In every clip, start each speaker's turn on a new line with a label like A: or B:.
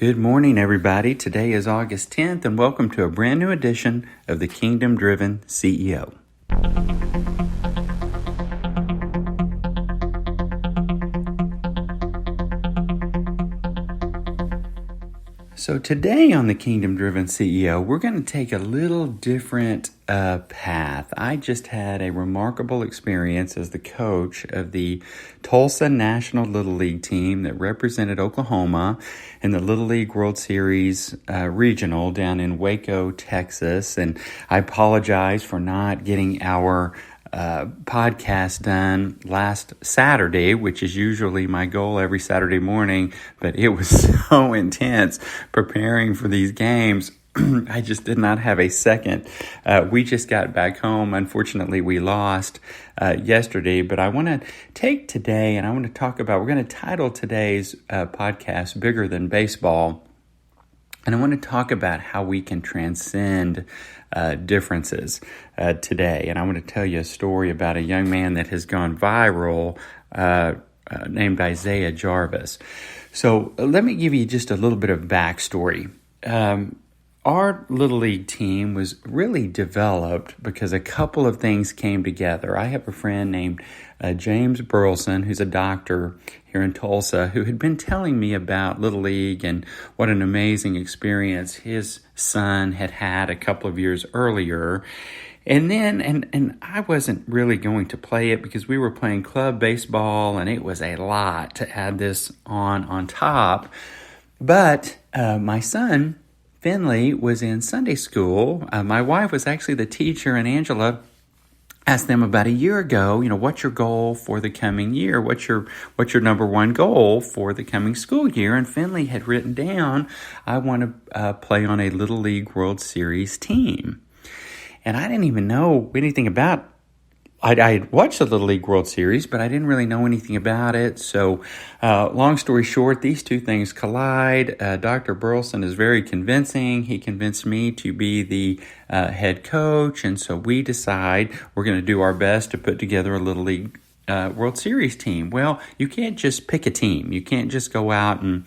A: Good morning, everybody. Today is August 10th, and welcome to a brand new edition of the Kingdom Driven CEO. So today on the Kingdom Driven CEO, we're going to take a little different path. I just had a remarkable experience as the coach of the Tulsa National Little League team that represented Oklahoma in the Little League World Series regional down in Waco, Texas. And I apologize for not getting our podcast done last Saturday, which is usually my goal every Saturday morning, but it was so intense preparing for these games. I just did not have a second. We just got back home. Unfortunately, we lost yesterday, but I want to take today and I want to talk about, we're going to title today's podcast Bigger Than Baseball. And I want to talk about how we can transcend differences today. And I want to tell you a story about a young man that has gone viral named Isaiah Jarvis. So let me give you just a little bit of backstory. Our Little League team was really developed because a couple of things came together. I have a friend named James Burleson, who's a doctor here in Tulsa, who had been telling me about Little League and what an amazing experience his son had had a couple of years earlier. And then, and I wasn't really going to play it because we were playing club baseball and it was a lot to add this on top. But my son, Finley, was in Sunday school. My wife was actually the teacher, and Angela asked them about a year ago, what's your goal for the coming year? What's your number one goal for the coming school year? And Finley had written down, I want to play on a Little League World Series team. And I didn't even know anything about I had watched the Little League World Series, but I didn't really know anything about it. So long story short, these two things collide. Dr. Burleson is very convincing. He convinced me to be the head coach. And so we decide we're going to do our best to put together a Little League World Series team. Well, you can't just pick a team. You can't just go out and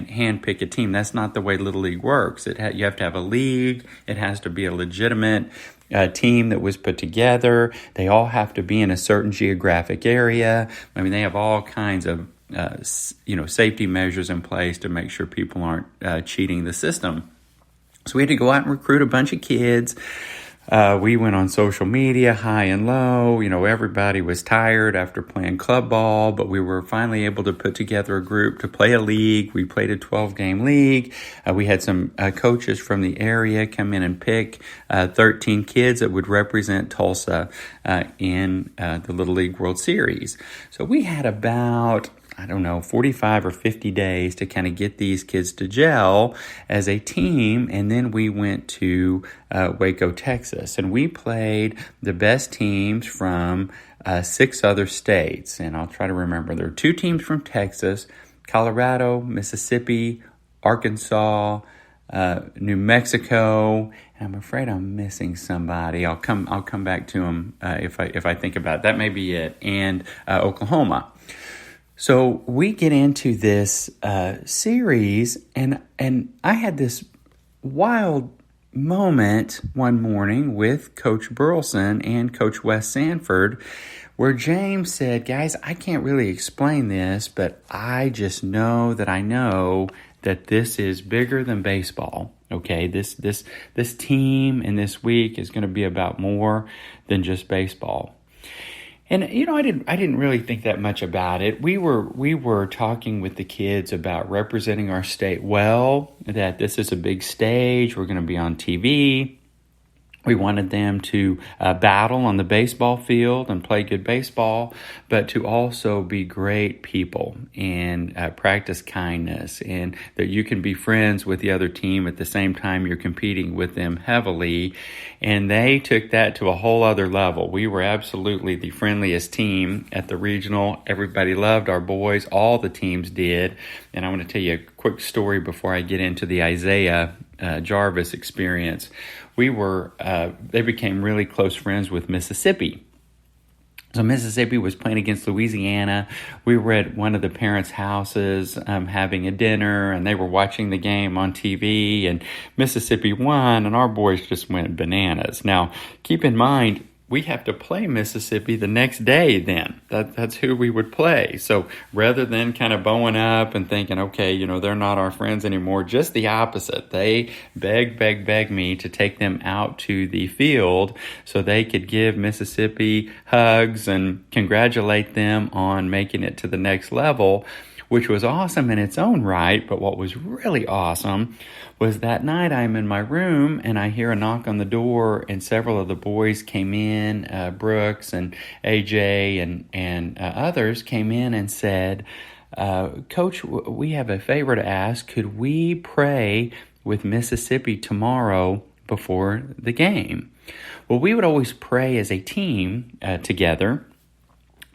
A: hand pick a team. That's not the way Little League works. You have to have a league. It has to be a legitimate team that was put together. They all have to be in a certain geographic area. I mean, they have all kinds of safety measures in place to make sure people aren't cheating the system. So we had to go out and recruit a bunch of kids. We went on social media, high and low. Everybody was tired after playing club ball, but we were finally able to put together a group to play a league. We played a 12-game league. We had some coaches from the area come in and pick 13 kids that would represent Tulsa in the Little League World Series. So we had about 45 or 50 days to kind of get these kids to gel as a team. And then we went to Waco, Texas, and we played the best teams from 6 other states. And I'll try to remember. There are 2 teams from Texas, Colorado, Mississippi, Arkansas, New Mexico. And I'm afraid I'm missing somebody. I'll come back to them if I think about it. That may be it. And Oklahoma. So we get into this series, and I had this wild moment one morning with Coach Burleson and Coach Wes Sanford, where James said, guys, I can't really explain this, but I just know that this is bigger than baseball. Okay, this team and this week is going to be about more than just baseball. And I didn't really think that much about it. We were talking with the kids about representing our state well, that this is a big stage, we're going to be on TV. We wanted them to battle on the baseball field and play good baseball, but to also be great people and practice kindness, and that you can be friends with the other team at the same time you're competing with them heavily. And they took that to a whole other level. We were absolutely the friendliest team at the regional. Everybody loved our boys. All the teams did. And I want to tell you a quick story before I get into the Isaiah Jarvis experience. They became really close friends with Mississippi. So Mississippi was playing against Louisiana. We were at one of the parents' houses having a dinner, and they were watching the game on TV, and Mississippi won, and our boys just went bananas. Now, keep in mind, we have to play Mississippi the next day then. That's who we would play. So rather than kind of bowing up and thinking, okay, they're not our friends anymore, just the opposite. They begged me to take them out to the field so they could give Mississippi hugs and congratulate them on making it to the next level, which was awesome in its own right. But what was really awesome was that night I'm in my room and I hear a knock on the door, and several of the boys came in, Brooks and AJ and others came in and said, Coach, we have a favor to ask. Could we pray with Mississippi tomorrow before the game? Well, we would always pray as a team together,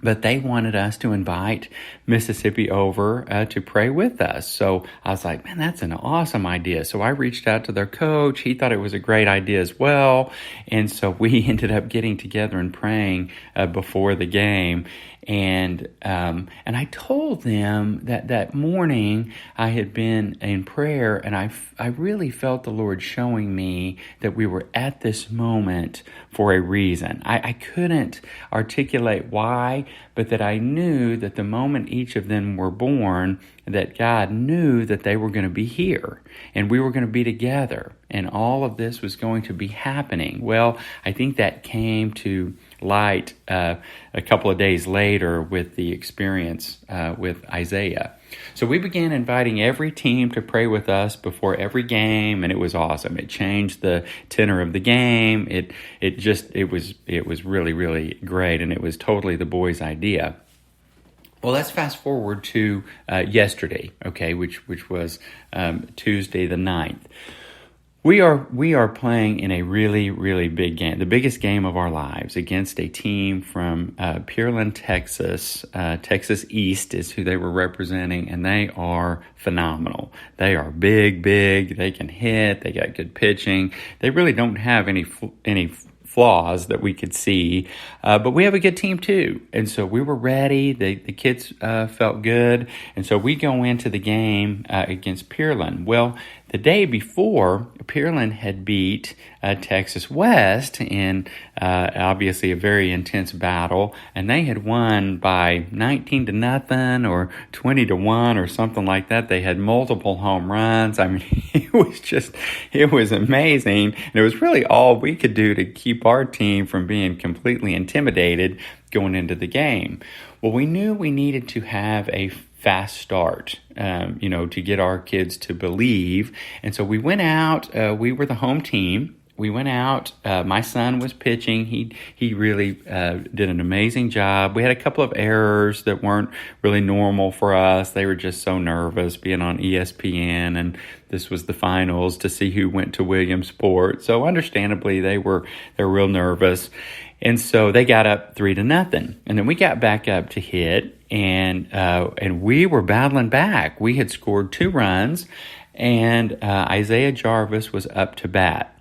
A: but they wanted us to invite Mississippi over to pray with us. So I was like, man, that's an awesome idea. So I reached out to their coach. He thought it was a great idea as well. And so we ended up getting together and praying before the game. And I told them that morning I had been in prayer, and I really felt the Lord showing me that we were at this moment for a reason. I couldn't articulate why, but that I knew that the moment each of them were born, that God knew that they were going to be here and we were going to be together and all of this was going to be happening. Well, I think that came to light a couple of days later with the experience with Isaiah. So we began inviting every team to pray with us before every game, and it was awesome. It changed the tenor of the game. It was really, really great, and it was totally the boys' idea. Well, let's fast forward to yesterday, okay, which was Tuesday the 9th. We are playing in a really, really big game, the biggest game of our lives, against a team from Pearland, Texas. Texas East is who they were representing, and they are phenomenal. They are big. They can hit. They got good pitching. They really don't have any flaws that we could see, but we have a good team too. And so we were ready. The kids felt good. And so we go into the game against Pearland. Well, the day before, Pearland had beat Texas West in obviously a very intense battle, and they had won by 19-0 or 20-1 or something like that. They had multiple home runs. I mean, it was amazing. And it was really all we could do to keep our team from being completely intimidated going into the game. Well, we knew we needed to have a fast start, to get our kids to believe. And so we went out, we were the home team. We went out, my son was pitching. He really did an amazing job. We had a couple of errors that weren't really normal for us. They were just so nervous being on ESPN, and this was the finals to see who went to Williamsport. So understandably, they were real nervous. And so they got up 3-0. And then we got back up to hit, and we were battling back. We had scored 2 runs, and Isaiah Jarvis was up to bat.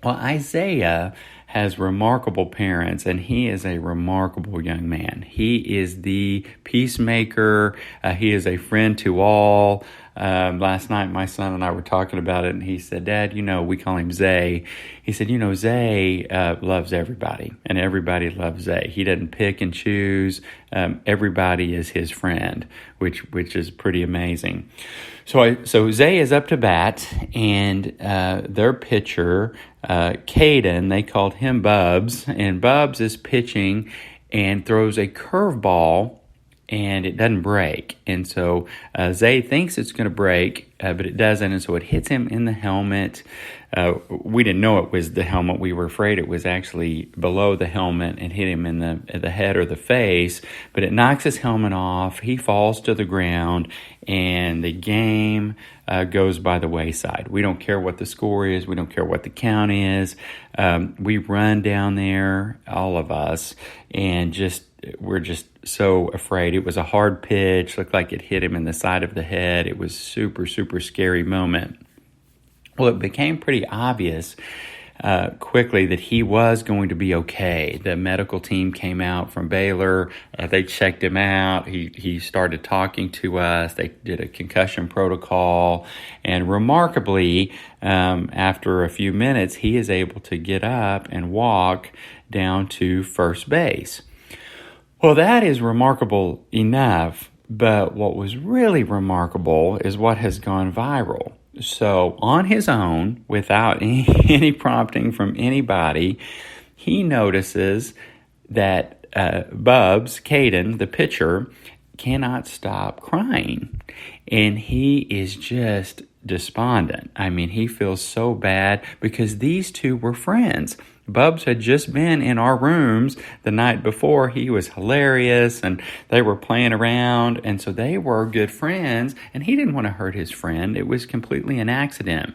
A: Well, Isaiah has remarkable parents, and he is a remarkable young man. He is the peacemaker. He is a friend to all. Last night, my son and I were talking about it, and he said, Dad, we call him Zay. He said, Zay loves everybody, and everybody loves Zay. He doesn't pick and choose. Everybody is his friend, which is pretty amazing. So Zay is up to bat, and their pitcher, Caden, they called him Bubs, and Bubs is pitching and throws a curveball, and it doesn't break. And so Zay thinks it's going to break, but it doesn't, and so it hits him in the helmet. We didn't know it was the helmet. We were afraid it was actually below the helmet and hit him in the head or the face, but it knocks his helmet off. He falls to the ground, and the game goes by the wayside. We don't care what the score is. We don't care what the count is. We run down there, all of us, and we're just so afraid. It was a hard pitch, looked like it hit him in the side of the head. It was super, super scary moment. Well, it became pretty obvious quickly that he was going to be okay. The medical team came out from Baylor. They checked him out. He started talking to us. They did a concussion protocol. And remarkably, after a few minutes, he is able to get up and walk down to first base. Well, that is remarkable enough, but what was really remarkable is what has gone viral. So on his own, without any prompting from anybody, he notices that Bubs, Caden, the pitcher, cannot stop crying. And he is just despondent. I mean, he feels so bad because these two were friends. Bubs had just been in our rooms the night before. He was hilarious and they were playing around. And so they were good friends and he didn't want to hurt his friend. It was completely an accident.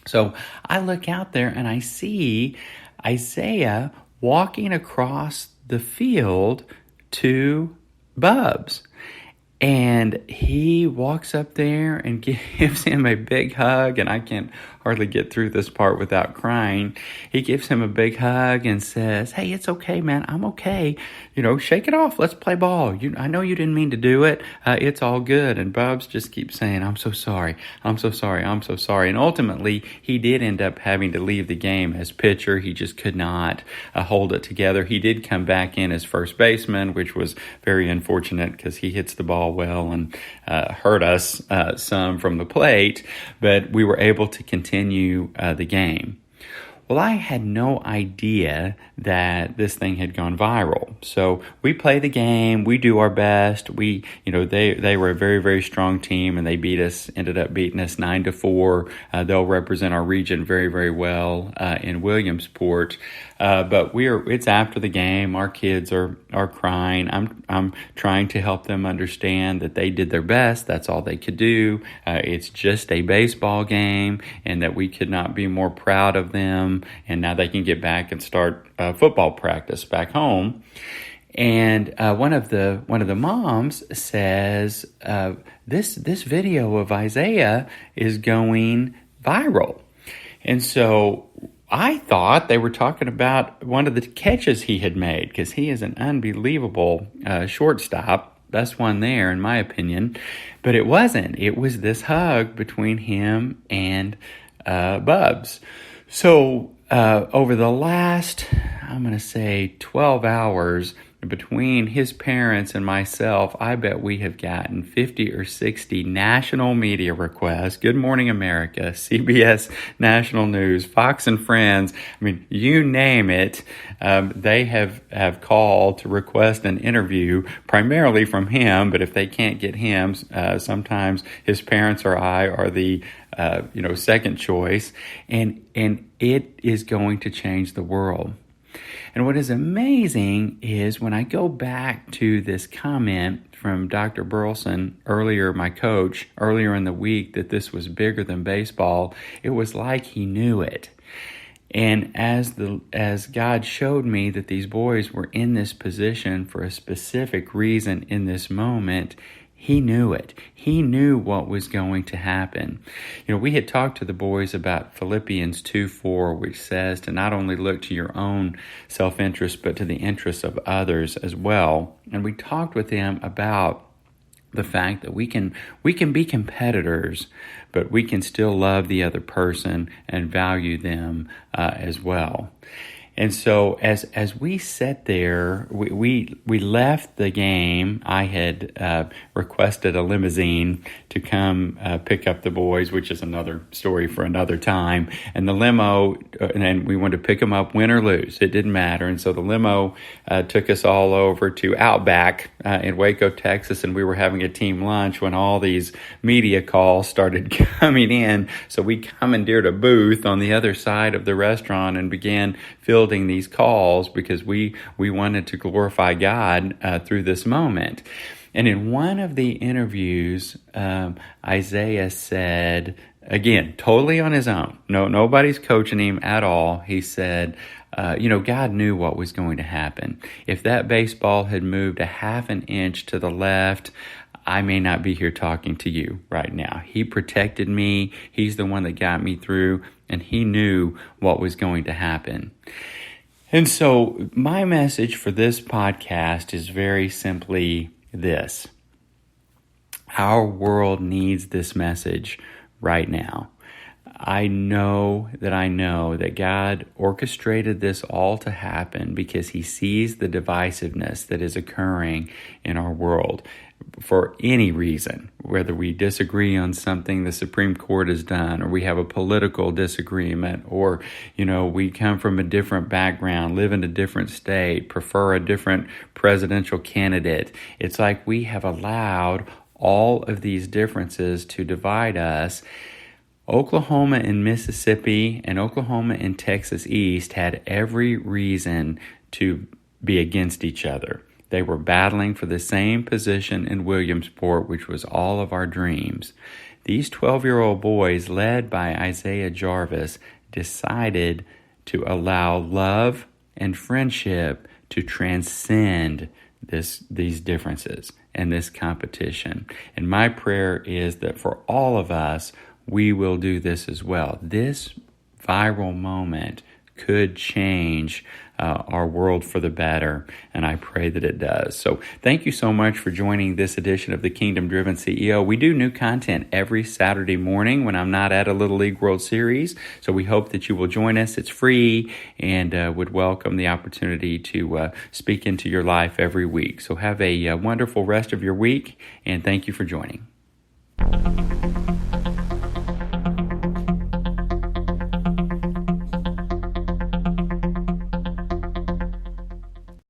A: So I look out there and I see Isaiah walking across the field to Bubs. And he walks up there and gives him a big hug, and I can't hardly get through this part without crying. He gives him a big hug and says, "Hey, it's okay, man. I'm okay. Shake it off. Let's play ball. I know you didn't mean to do it. It's all good." And Bubs just keeps saying, "I'm so sorry. I'm so sorry. I'm so sorry." And ultimately, he did end up having to leave the game as pitcher. He just could not hold it together. He did come back in as first baseman, which was very unfortunate because he hits the ball well and hurt us some from the plate. But we were able to continue the game. Well, I had no idea that this thing had gone viral. So we play the game, we do our best. They were a very, very strong team and they ended up beating us 9-4. They'll represent our region very, very well in Williamsport. But it's after the game. Our kids are crying. I'm trying to help them understand that they did their best. That's all they could do. It's just a baseball game and that we could not be more proud of them. And now they can get back and start football practice back home. And one of the moms says, this video of Isaiah is going viral. And so I thought they were talking about one of the catches he had made because he is an unbelievable shortstop. Best one there, in my opinion. But it wasn't. It was this hug between him and Bubs. So over the last, I'm going to say 12 hours, between his parents and myself, I bet we have gotten 50 or 60 national media requests. Good Morning America, CBS National News, Fox and Friends. I mean, you name it. They have called to request an interview, primarily from him. But if they can't get him, sometimes his parents or I are the second choice. And it is going to change the world. And what is amazing is when I go back to this comment from Dr. Burleson my coach, earlier in the week, that this was bigger than baseball, it was like he knew it. And as God showed me that these boys were in this position for a specific reason in this moment, he knew it. He knew what was going to happen. We had talked to the boys about Philippians 2:4, which says to not only look to your own self-interest, but to the interests of others as well. And we talked with them about the fact that we can be competitors, but we can still love the other person and value them as well. And so as we sat there, we left the game. I had requested a limousine to come pick up the boys, which is another story for another time. And the limo, and we wanted to pick them up, win or lose. It didn't matter. And so the limo took us all over to Outback in Waco, Texas, and we were having a team lunch when all these media calls started coming in. So we commandeered a booth on the other side of the restaurant and began fielding these calls because we wanted to glorify God through this moment. And in one of the interviews, Isaiah said, again, totally on his own, nobody's coaching him at all. He said, God knew what was going to happen. If that baseball had moved a half an inch to the left, I may not be here talking to you right now. He protected me. He's the one that got me through. and he knew what was going to happen. And so my message for this podcast is very simply this. Our world needs this message right now. I know that God orchestrated this all to happen because he sees the divisiveness that is occurring in our world for any reason, whether we disagree on something the Supreme Court has done, or we have a political disagreement, or, we come from a different background, live in a different state, prefer a different presidential candidate. It's like we have allowed all of these differences to divide us. Oklahoma and Mississippi and Oklahoma and Texas East had every reason to be against each other. They were battling for the same position in Williamsport, which was all of our dreams. These 12-year-old boys, led by Isaiah Jarvis, decided to allow love and friendship to transcend these differences and this competition. And my prayer is that for all of us, we will do this as well. This viral moment could change our world for the better, and I pray that it does. So thank you so much for joining this edition of the Kingdom Driven CEO. We do new content every Saturday morning when I'm not at a Little League World Series, so we hope that you will join us. It's free and would welcome the opportunity to speak into your life every week. So have a wonderful rest of your week, and thank you for joining.